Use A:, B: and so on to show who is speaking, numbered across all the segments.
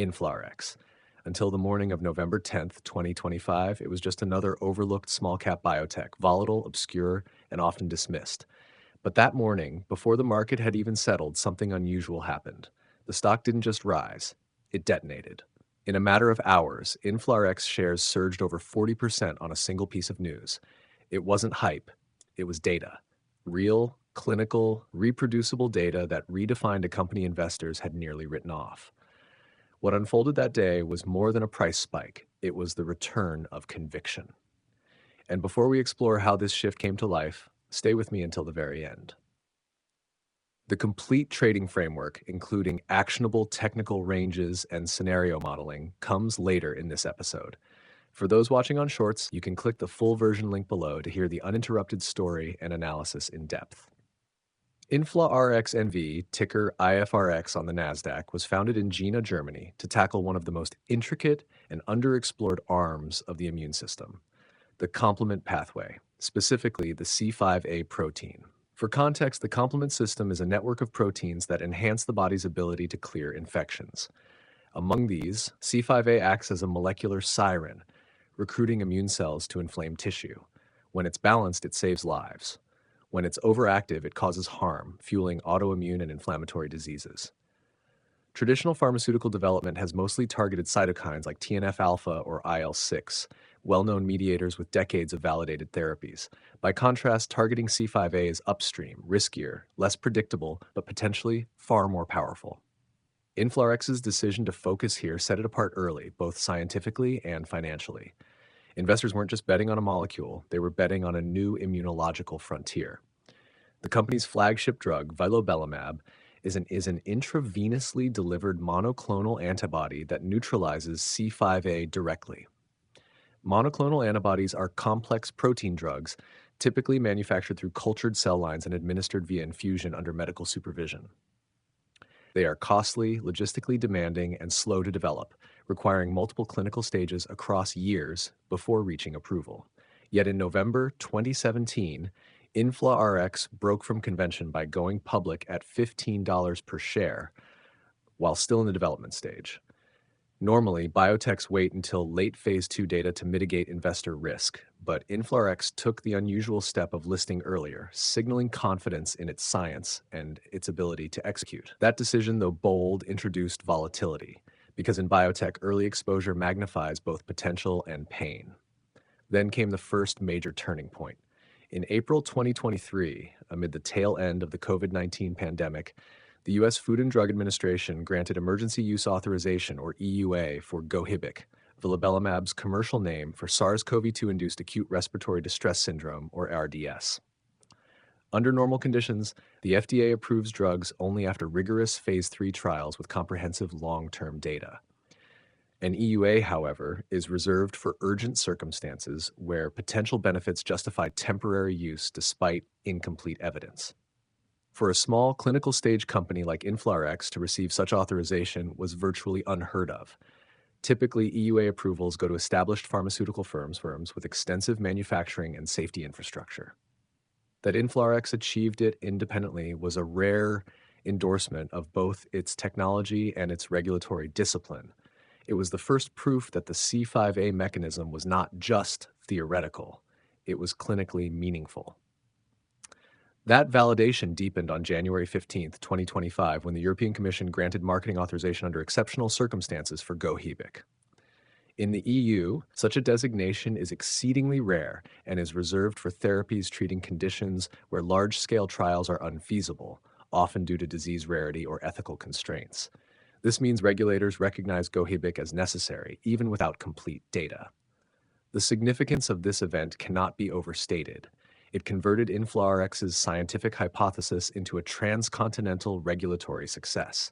A: InflaRx. Until the morning of November 10th, 2025, it was just another overlooked small-cap biotech, volatile, obscure, and often dismissed. But that morning, before the market had even settled, something unusual happened. The stock didn't just rise, it detonated. In a matter of hours, InflaRx shares surged over 40% on a single piece of news. It wasn't hype, it was data. Real, clinical, reproducible data that redefined a company investors had nearly written off. What unfolded that day was more than a price spike, it was the return of conviction. And before we explore how this shift came to life, stay with me until the very end. The complete trading framework, including actionable technical ranges and scenario modeling, comes later in this episode. For those watching on Shorts, you can click the full version link below to hear the uninterrupted story and analysis in depth. InflaRx NV, ticker IFRX on the Nasdaq, was founded in Jena, Germany, to tackle one of the most intricate and underexplored arms of the immune system, the complement pathway, specifically the C5a protein. For context, the complement system is a network of proteins that enhance the body's ability to clear infections. Among these, C5a acts as a molecular siren, recruiting immune cells to inflame tissue. When it's balanced, it saves lives. When it's overactive, it causes harm, fueling autoimmune and inflammatory diseases. Traditional pharmaceutical development has mostly targeted cytokines like TNF-alpha or IL-6, well-known mediators with decades of validated therapies. By contrast, targeting C5a is upstream, riskier, less predictable, but potentially far more powerful. InflaRx's decision to focus here set it apart early, both scientifically and financially. Investors weren't just betting on a molecule, they were betting on a new immunological frontier. The company's flagship drug, vilobelimab, is an intravenously delivered monoclonal antibody that neutralizes C5a directly. Monoclonal antibodies are complex protein drugs, typically manufactured through cultured cell lines and administered via infusion under medical supervision. They are costly, logistically demanding, and slow to develop, requiring multiple clinical stages across years before reaching approval. Yet in November 2017, InflaRx broke from convention by going public at $15 per share, while still in the development stage. Normally, biotechs wait until late phase 2 data to mitigate investor risk, but InflaRx took the unusual step of listing earlier, signaling confidence in its science and its ability to execute. That decision, though bold, introduced volatility, because in biotech, early exposure magnifies both potential and pain. Then came the first major turning point. In April 2023, amid the tail end of the COVID-19 pandemic, the U.S. Food and Drug Administration granted emergency use authorization, or EUA, for Gohibic, vilobelimab's commercial name for SARS-CoV-2-induced acute respiratory distress syndrome, or ARDS. Under normal conditions, the FDA approves drugs only after rigorous phase 3 trials with comprehensive long-term data. An EUA, however, is reserved for urgent circumstances where potential benefits justify temporary use despite incomplete evidence. For a small clinical stage company like InflaRx to receive such authorization was virtually unheard of. Typically, EUA approvals go to established pharmaceutical firms with extensive manufacturing and safety infrastructure. That InflaRx achieved it independently was a rare endorsement of both its technology and its regulatory discipline. It was the first proof that the C5a mechanism was not just theoretical, it was clinically meaningful. That validation deepened on January 15, 2025, when the European Commission granted marketing authorization under exceptional circumstances for Gohibic. In the EU, such a designation is exceedingly rare and is reserved for therapies treating conditions where large-scale trials are unfeasible, often due to disease rarity or ethical constraints. This means regulators recognize Gohibic as necessary, even without complete data. The significance of this event cannot be overstated. It converted InflaRx's scientific hypothesis into a transcontinental regulatory success.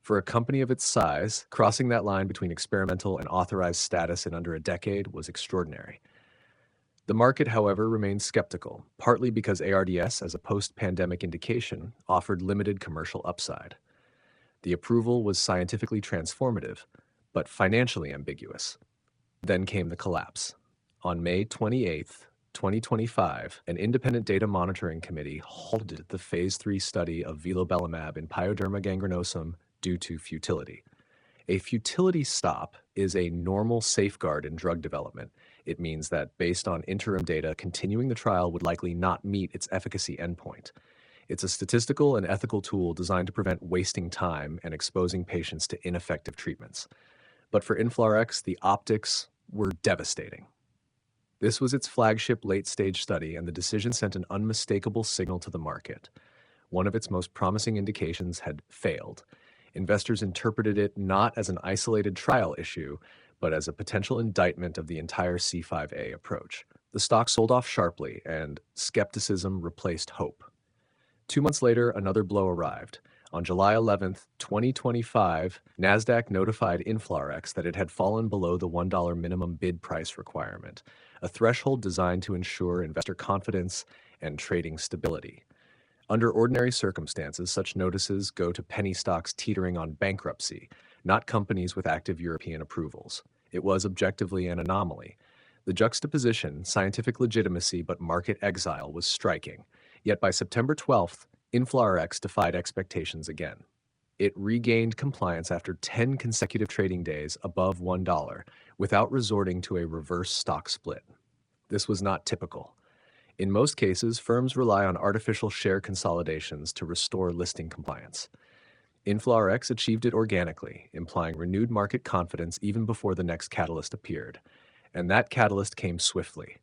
A: For a company of its size, crossing that line between experimental and authorized status in under a decade was extraordinary. The market, however, remained skeptical, partly because ARDS, as a post-pandemic indication, offered limited commercial upside. The approval was scientifically transformative, but financially ambiguous. Then came the collapse. On May 28th, 2025, an independent data monitoring committee halted the phase 3 study of vilobelimab in pyoderma gangrenosum due to futility. A futility stop is a normal safeguard in drug development. It means that based on interim data, continuing the trial would likely not meet its efficacy endpoint. It's a statistical and ethical tool designed to prevent wasting time and exposing patients to ineffective treatments. But for InflaRx, the optics were devastating. This was its flagship late-stage study, and the decision sent an unmistakable signal to the market. One of its most promising indications had failed. Investors interpreted it not as an isolated trial issue, but as a potential indictment of the entire C5A approach. The stock sold off sharply, and skepticism replaced hope. 2 months later, another blow arrived. On July 11th, 2025, NASDAQ notified InflaRx that it had fallen below the $1 minimum bid price requirement, a threshold designed to ensure investor confidence and trading stability. Under ordinary circumstances, such notices go to penny stocks teetering on bankruptcy, not companies with active European approvals. It was objectively an anomaly. The juxtaposition, scientific legitimacy but market exile, was striking. Yet by September 12th, InflaRx defied expectations again. It regained compliance after 10 consecutive trading days above $1 without resorting to a reverse stock split. This was not typical. In most cases, firms rely on artificial share consolidations to restore listing compliance. InflaRx achieved it organically, implying renewed market confidence even before the next catalyst appeared. And that catalyst came swiftly.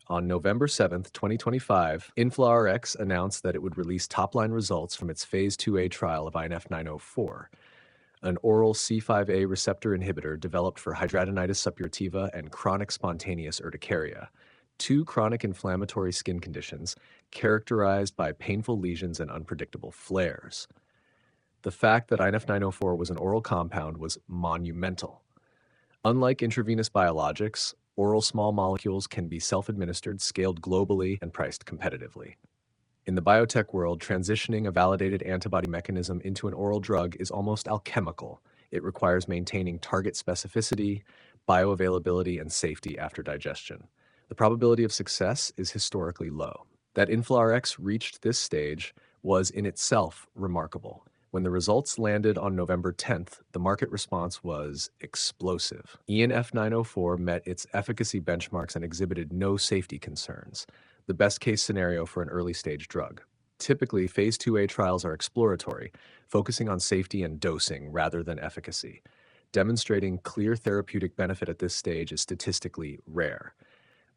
A: On November 7th, 2025, InflaRx announced that it would release top-line results from its Phase 2A trial of INF904, an oral C5a receptor inhibitor developed for hidradenitis suppurativa and chronic spontaneous urticaria, two chronic inflammatory skin conditions characterized by painful lesions and unpredictable flares. The fact that INF904 was an oral compound was monumental. Unlike intravenous biologics, oral small molecules can be self-administered, scaled globally, and priced competitively. In the biotech world, transitioning a validated antibody mechanism into an oral drug is almost alchemical. It requires maintaining target specificity, bioavailability, and safety after digestion. The probability of success is historically low. That InflaRx reached this stage was in itself remarkable. When the results landed on November 10th, the market response was explosive. INF904 met its efficacy benchmarks and exhibited no safety concerns, the best-case scenario for an early-stage drug. Typically, Phase 2A trials are exploratory, focusing on safety and dosing rather than efficacy. Demonstrating clear therapeutic benefit at this stage is statistically rare.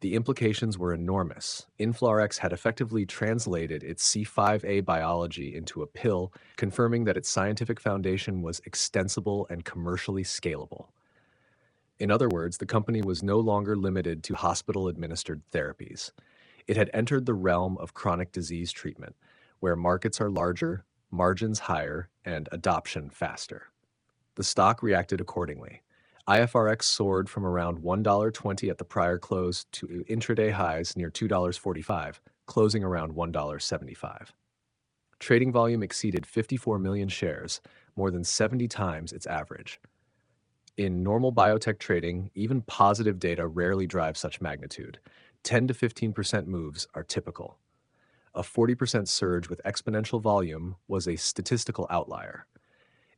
A: The implications were enormous. InflaRx had effectively translated its C5a biology into a pill, confirming that its scientific foundation was extensible and commercially scalable. In other words, the company was no longer limited to hospital-administered therapies. It had entered the realm of chronic disease treatment, where markets are larger, margins higher, and adoption faster. The stock reacted accordingly. IFRX soared from around $1.20 at the prior close to intraday highs near $2.45, closing around $1.75. Trading volume exceeded 54 million shares, more than 70 times its average. In normal biotech trading, even positive data rarely drive such magnitude. 10 to 15% moves are typical. A 40% surge with exponential volume was a statistical outlier.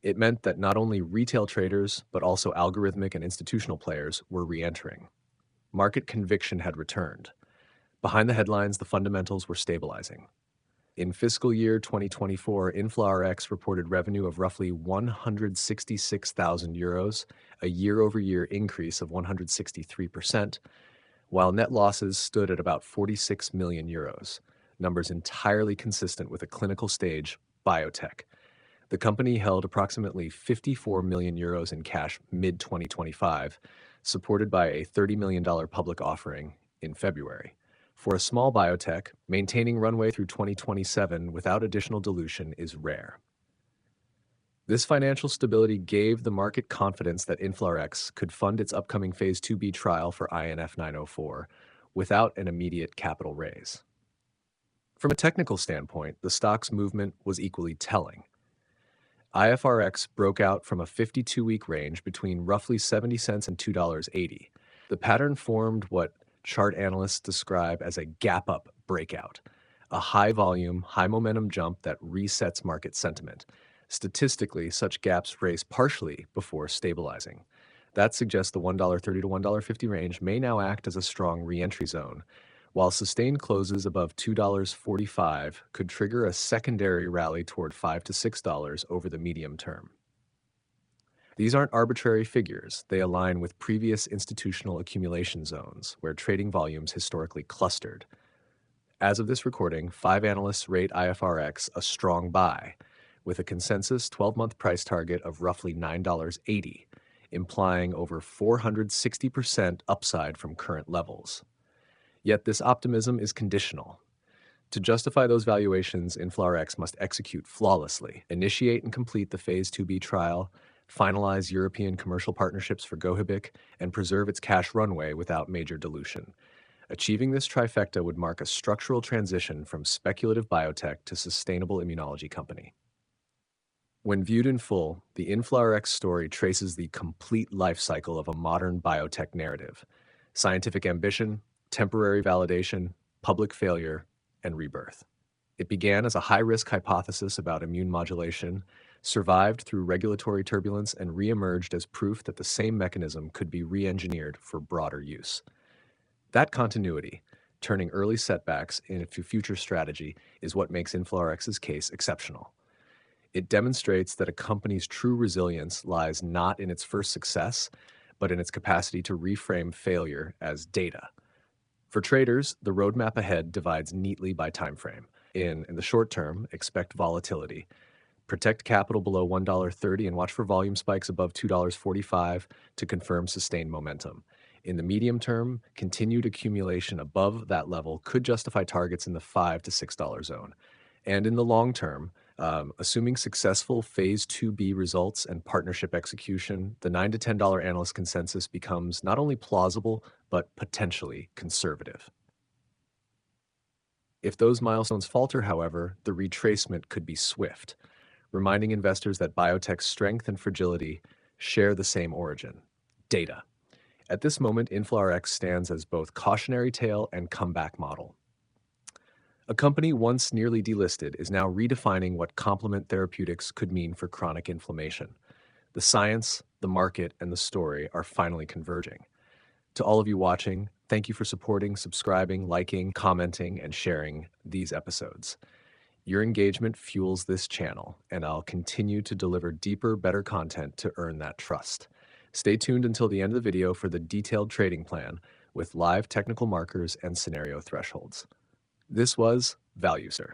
A: It meant that not only retail traders, but also algorithmic and institutional players were re-entering. Market conviction had returned. Behind the headlines, the fundamentals were stabilizing. In fiscal year 2024, InflaRx reported revenue of roughly €166,000, a year-over-year increase of 163%, while net losses stood at about €46 million, numbers entirely consistent with a clinical stage biotech. The company held approximately €54 million in cash mid-2025, supported by a $30 million public offering in February. For a small biotech, maintaining runway through 2027 without additional dilution is rare. This financial stability gave the market confidence that InflaRx could fund its upcoming Phase 2B trial for INF904 without an immediate capital raise. From a technical standpoint, the stock's movement was equally telling. IFRX broke out from a 52-week range between roughly 70 cents and $2.80. The pattern formed what chart analysts describe as a gap-up breakout, a high-volume, high-momentum jump that resets market sentiment. Statistically, such gaps race partially before stabilizing. That suggests the $1.30 to $1.50 range may now act as a strong reentry zone, while sustained closes above $2.45 could trigger a secondary rally toward $5 to $6 over the medium term. These aren't arbitrary figures. They align with previous institutional accumulation zones, where trading volumes historically clustered. As of this recording, 5 analysts rate IFRX a strong buy, with a consensus 12-month price target of roughly $9.80, implying over 460% upside from current levels. Yet this optimism is conditional. To justify those valuations, InflaRx must execute flawlessly, initiate and complete the Phase 2b trial, finalize European commercial partnerships for Gohibic, and preserve its cash runway without major dilution. Achieving this trifecta would mark a structural transition from speculative biotech to sustainable immunology company. When viewed in full, the InflaRx story traces the complete life cycle of a modern biotech narrative: scientific ambition, temporary validation, public failure, and rebirth. It began as a high-risk hypothesis about immune modulation, survived through regulatory turbulence, and re-emerged as proof that the same mechanism could be re-engineered for broader use. That continuity, turning early setbacks into future strategy, is what makes InflaRx's case exceptional. It demonstrates that a company's true resilience lies not in its first success, but in its capacity to reframe failure as data. For traders, the roadmap ahead divides neatly by timeframe. In the short term, expect volatility. Protect capital below $1.30 and watch for volume spikes above $2.45 to confirm sustained momentum. In the medium term, continued accumulation above that level could justify targets in the $5 to $6 zone. And in the long term, assuming successful Phase 2b results and partnership execution, the $9 to $10 analyst consensus becomes not only plausible, but potentially conservative. If those milestones falter, however, the retracement could be swift, reminding investors that biotech's strength and fragility share the same origin: data. At this moment, InflaRx stands as both cautionary tale and comeback model. A company once nearly delisted is now redefining what complement therapeutics could mean for chronic inflammation. The science, the market, and the story are finally converging. To all of you watching, thank you for supporting, subscribing, liking, commenting, and sharing these episodes. Your engagement fuels this channel, and I'll continue to deliver deeper, better content to earn that trust. Stay tuned until the end of the video for the detailed trading plan with live technical markers and scenario thresholds. This was ValueSir.